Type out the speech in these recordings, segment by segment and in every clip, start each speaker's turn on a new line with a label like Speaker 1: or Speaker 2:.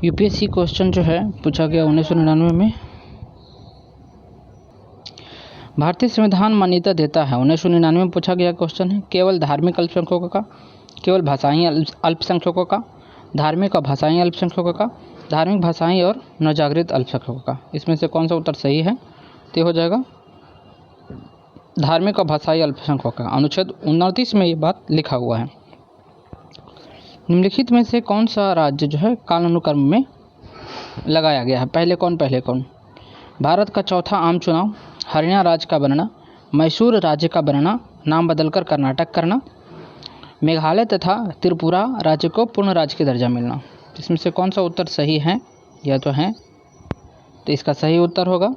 Speaker 1: UPSC question जो है पूछा गया 1999 में। भारतीय संविधान मान्यता देता है, 1999 में पूछा गया क्वेश्चन है। केवल धार्मिक अल्पसंख्यकों का, केवल भाषाई अल्पसंख्यकों का, धार्मिक और भाषाई अल्पसंख्यकों का, धार्मिक भाषाई और नवजागृत अल्पसंख्यकों का। इसमें से कौन सा उत्तर सही है? तो हो जाएगा धार्मिक और भाषाई अल्पसंख्यकों का। अनुच्छेद 29 में ये बात लिखा हुआ है। निम्नलिखित में से कौन सा राज्य जो है कालानुक्रम में लगाया गया है? पहले कौन? भारत का चौथा आम चुनाव, हरियाणा राज्य का बनना, मैसूर राज्य का बनना, नाम बदलकर कर्नाटक करना, मेघालय तथा त्रिपुरा राज्य को पूर्ण राज्य का दर्जा मिलना। इसमें से कौन सा उत्तर सही है? यह तो है, तो इसका सही उत्तर होगा,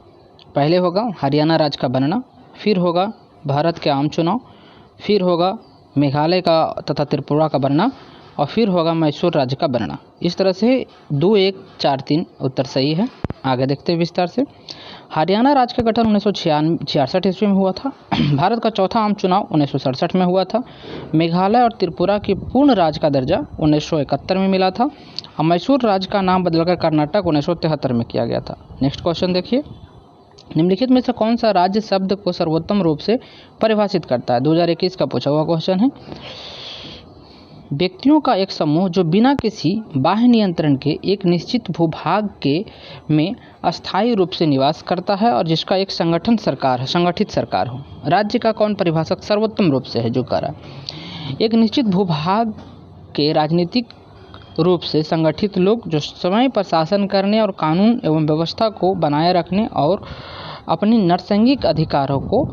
Speaker 1: पहले होगा हरियाणा राज्य का बनना, फिर होगा भारत के आम चुनाव, फिर होगा मेघालय का तथा त्रिपुरा का बनना, और फिर होगा मैसूर राज्य का बनना। इस तरह से 2, 1, 4, 3 उत्तर सही है। आगे देखते हैं विस्तार से। हरियाणा राज्य का गठन 1966 ईस्वी में हुआ था। भारत का चौथा आम चुनाव 1967 में हुआ था। मेघालय और त्रिपुरा की पूर्ण राज्य का दर्जा 1971 में मिला था, और मैसूर राज्य का नाम बदलकर कर्नाटक 1973 में किया गया था। नेक्स्ट क्वेश्चन देखिए। निम्नलिखित में से कौन सा राज्य शब्द को सर्वोत्तम रूप से परिभाषित करता है? 2021 का पूछा हुआ क्वेश्चन है। व्यक्तियों का एक समूह जो बिना किसी बाह्य नियंत्रण के एक निश्चित भूभाग में अस्थायी रूप से निवास करता है और जिसका एक संगठित सरकार हो। राज्य का कौन परिभाषक सर्वोत्तम रूप से है जो कह रहा है? एक निश्चित भूभाग के राजनीतिक रूप से संगठित लोग जो समय पर शासन करने और कानून एवं व्यवस्था को बनाए रखने और अपनी नैसर्गिक अधिकारों को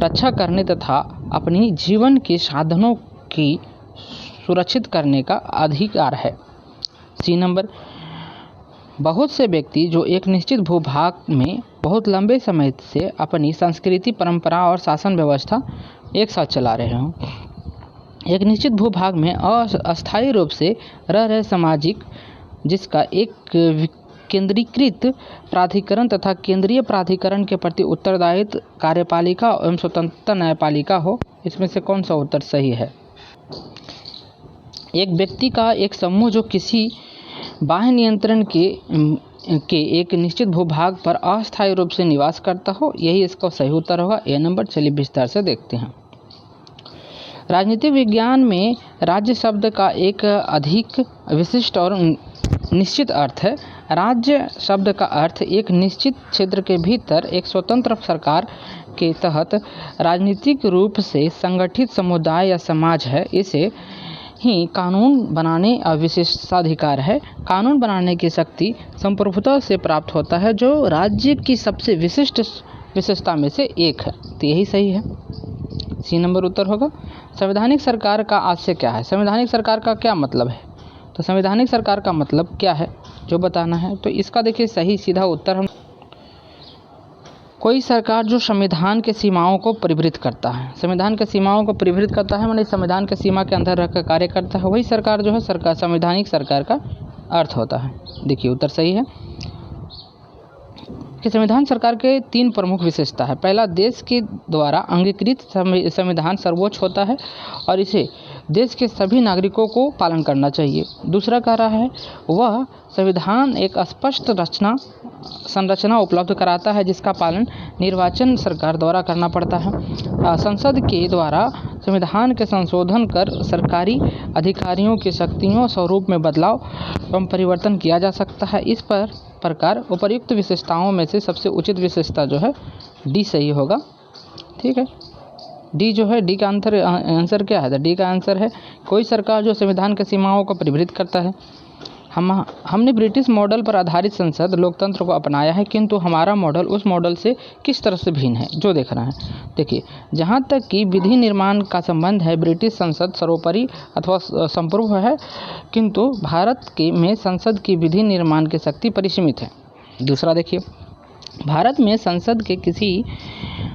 Speaker 1: रक्षा करने तथा अपनी जीवन के साधनों की सुरक्षित करने का अधिकार है। सी नंबर, बहुत से व्यक्ति जो एक निश्चित भूभाग में बहुत लंबे समय से अपनी संस्कृति, परंपरा और शासन व्यवस्था एक साथ चला रहे हों। एक निश्चित भूभाग में अस्थायी रूप से रह रहे सामाजिक, जिसका एक केंद्रीकृत प्राधिकरण तथा केंद्रीय प्राधिकरण के प्रति उत्तरदायित्व कार्यपालिका एवं स्वतंत्रता न्यायपालिका हो। इसमें से कौन सा उत्तर सही है? एक व्यक्ति का एक समूह जो किसी बाह्य नियंत्रण के एक निश्चित भूभाग पर अस्थायी रूप से निवास करता हो, यही इसका सही उत्तर होगा। ए नंबर। चलिए विस्तार से देखते हैं। राजनीतिक विज्ञान में राज्य शब्द का एक अधिक विशिष्ट और निश्चित अर्थ है। राज्य शब्द का अर्थ एक निश्चित क्षेत्र के भीतर एक स्वतंत्र सरकार के तहत राजनीतिक रूप से संगठित समुदाय या समाज है। इसे ही कानून बनाने का विशेषाधिकार है। कानून बनाने की शक्ति संप्रभुता से प्राप्त होता है, जो राज्य की सबसे विशिष्ट विशेषता में से एक है। तो यही सही है, सी नंबर उत्तर होगा। संवैधानिक सरकार का आशय क्या है? संवैधानिक सरकार का क्या मतलब है? तो संवैधानिक सरकार का मतलब क्या है जो बताना है। तो इसका देखिए सही सीधा उत्तर हम कोई सरकार जो संविधान के सीमाओं को परिवृत्त करता है। संविधान के सीमाओं को परिवृत्त करता है माने संविधान के सीमा के अंदर रहकर कार्य करता है, वही सरकार जो है सरकार संवैधानिक सरकार का अर्थ होता है। देखिए उत्तर सही है कि संविधान सरकार के 3 प्रमुख विशेषता है। पहला, देश के द्वारा अंगीकृत संविधान सर्वोच्च होता है और इसे देश के सभी नागरिकों को पालन करना चाहिए। दूसरा कह रहा है वह संविधान एक स्पष्ट संरचना उपलब्ध कराता है जिसका पालन निर्वाचन सरकार द्वारा करना पड़ता है। संसद के द्वारा संविधान के संशोधन कर सरकारी अधिकारियों की शक्तियों स्वरूप में बदलाव एवं परिवर्तन किया जा सकता है। इस प्रकार उपर्युक्त विशेषताओं में से सबसे उचित विशेषता जो है डी सही होगा। ठीक है, डी जो है, डी का आंसर क्या है? तो डी का आंसर है कोई सरकार जो संविधान के सीमाओं को परिवृत्त करता है। हमने ब्रिटिश मॉडल पर आधारित संसद लोकतंत्र को अपनाया है, किंतु हमारा मॉडल उस मॉडल से किस तरह से भिन्न है जो देखना है। देखिए, जहाँ तक कि विधि निर्माण का संबंध है, ब्रिटिश संसद सर्वोपरि अथवा संप्रभु है, किंतु भारत में संसद की विधि निर्माण की शक्ति परिसीमित है। दूसरा देखिए, भारत में संसद के किसी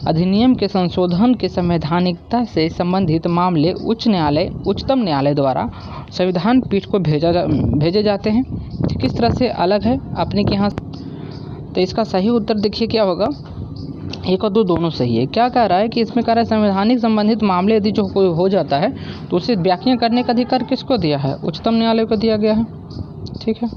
Speaker 1: अधिनियम के संशोधन के संवैधानिकता से संबंधित मामले उच्चतम न्यायालय द्वारा संविधान पीठ को भेजे जाते हैं। किस तरह से अलग है अपने के यहाँ? तो इसका सही उत्तर देखिए क्या होगा, 1 और 2 दोनों सही है। क्या कह रहा है कि इसमें कह रहा है संवैधानिक संबंधित मामले यदि जो कोई हो जाता है तो उसे व्याख्या करने का अधिकार किसको दिया है? उच्चतम न्यायालय को दिया गया है। ठीक है।